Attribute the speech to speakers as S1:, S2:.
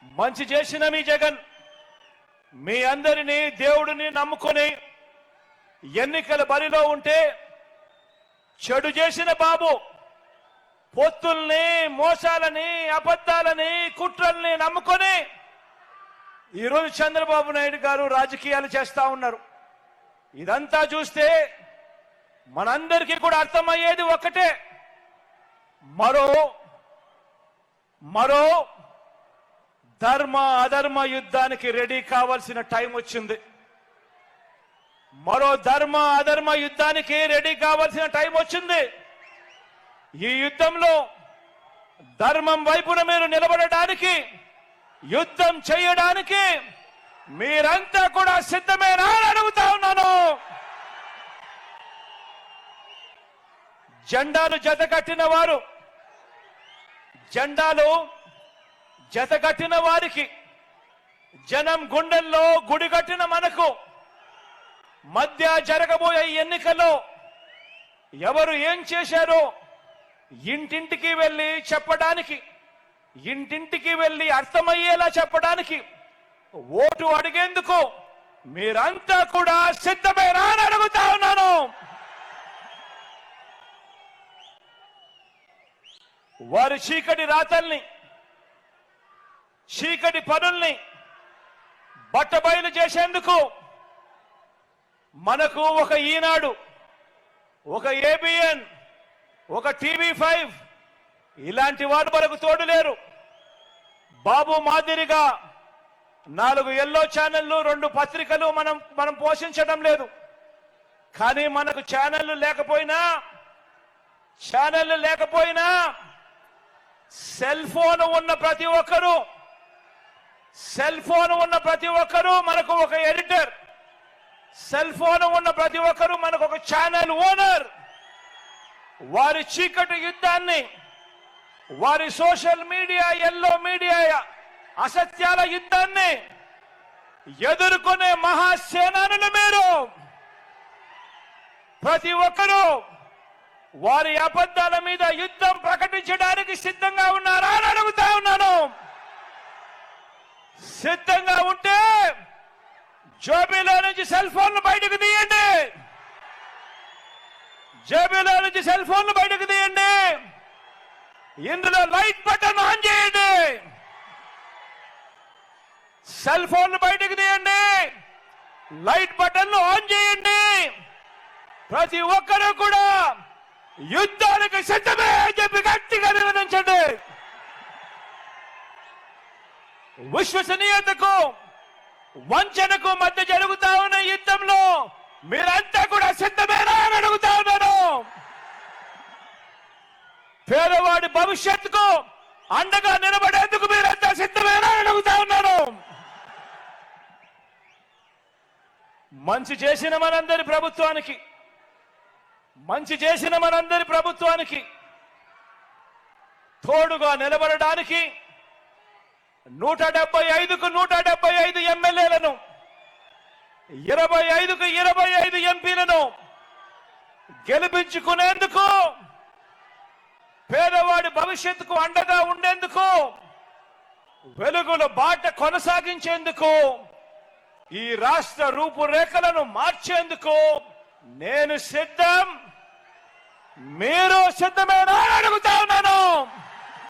S1: మంచి చేసిన మీ జగన్ మీ అందరినీ దేవుడిని నమ్ముకొని ఎన్నికల బరిలో ఉంటే చెడు చేసిన బాబు పొత్తుల్ని మోసాలని అబద్ధాలని కుట్రల్ని నమ్ముకొని ఈరోజు చంద్రబాబు నాయుడు గారు రాజకీయాలు చేస్తా ఉన్నారు. ఇదంతా చూస్తే మనందరికీ కూడా అర్థమయ్యేది ఒక్కటే, మరో ధర్మ అధర్మ యుద్ధానికి రెడీ కావాల్సిన టైం వచ్చింది. మరో ధర్మ అధర్మ యుద్ధానికి రెడీ కావాల్సిన టైం వచ్చింది. ఈ యుద్ధంలో ధర్మం వైపున మీరు నిలబడడానికి, యుద్ధం చేయడానికి మీరంతా కూడా సిద్ధమేనా అని అడుగుతా ఉన్నాను. జెండాలు జతకట్టిన వారు, జెండాలు జతకట్టిన వారికి, జనం గుండెల్లో గుడి కట్టిన మనకు మధ్య జరగబోయే ఎన్నికల్లో ఎవరు ఏం చేశారో ఇంటింటికి వెళ్ళి చెప్పడానికి, ఇంటింటికి వెళ్ళి అర్థమయ్యేలా చెప్పడానికి, ఓటు అడిగేందుకు మీరంతా కూడా సిద్ధమేనా అని అడుగుతా ఉన్నాను. వారి చీకటి రాతల్ని, చీకటి పనుల్ని బట్టబయలు చేసేందుకు మనకు ఒక ఈనాడు, ఒక ఏబిఎన్, ఒక టీవీ5 ఇలాంటి వారు మనకు తోడు లేరు. బాబు మాదిరిగా 4 ఎల్లో ఛానళ్లు, 2 పత్రికలు మనం పోషించడం లేదు. కానీ మనకు ఛానళ్లు లేకపోయినా సెల్ ఫోన్ ఉన్న ప్రతి ఒక్కరూ మనకు ఒక ఎడిటర్, సెల్ ఫోన్ ఉన్న ప్రతి ఒక్కరూ మనకు ఒక ఛానల్ ఓనర్. వారి చీకటి యుద్ధాన్ని, వారి సోషల్ మీడియా, ఎల్లో మీడియా అసత్యాల యుద్ధాన్ని ఎదుర్కొనే మహాసేనానులు మీరు. ప్రతి ఒక్కరూ వారి అబద్ధాల మీద యుద్ధం ప్రకటించడానికి సిద్ధంగా ఉన్నారా అని అడుగుతా ఉన్నాను. సిద్ధంగా ఉంటే జేబులో నుంచి సెల్ ఫోన్లు బయటకు తీయండి, జేబులో నుంచి సెల్ ఫోన్లు బయటకు తీయండి. ఇందులో లైట్ బటన్ ఆన్ చేయండి, సెల్ ఫోన్లు బయటకు తీయండి, లైట్ బటన్లు ఆన్ చేయండి. ప్రతి ఒక్కరూ కూడా యుద్ధానికి సిద్ధమే అని చెప్పి గట్టిగా నిర్వహించండి. విశ్వసనీయతకు వంచనకు మధ్య జరుగుతా ఉన్న యుద్ధంలో మీరంతా కూడా సిద్ధమేనా అని అడుగుతా ఉన్నాను. పేదవాడి భవిష్యత్తుకు అండగా నిలబడేందుకు మీరంతా సిద్ధమేనా అని అడుగుతా ఉన్నాను. మంచి చేసిన మనందరి ప్రభుత్వానికి తోడుగా నిలబడడానికి 175కు 175 ఎమ్మెల్యేలను, 25కు 25 ఎంపీలను గెలిపించుకునేందుకు, పేదవాడి భవిష్యత్తుకు అండగా ఉండేందుకు, వెలుగుల బాట కొనసాగించేందుకు, ఈ రాష్ట్ర రూపురేఖలను మార్చేందుకు నేను సిద్ధం. మీరు సిద్ధమేనా అడుగుతా ఉన్నాను.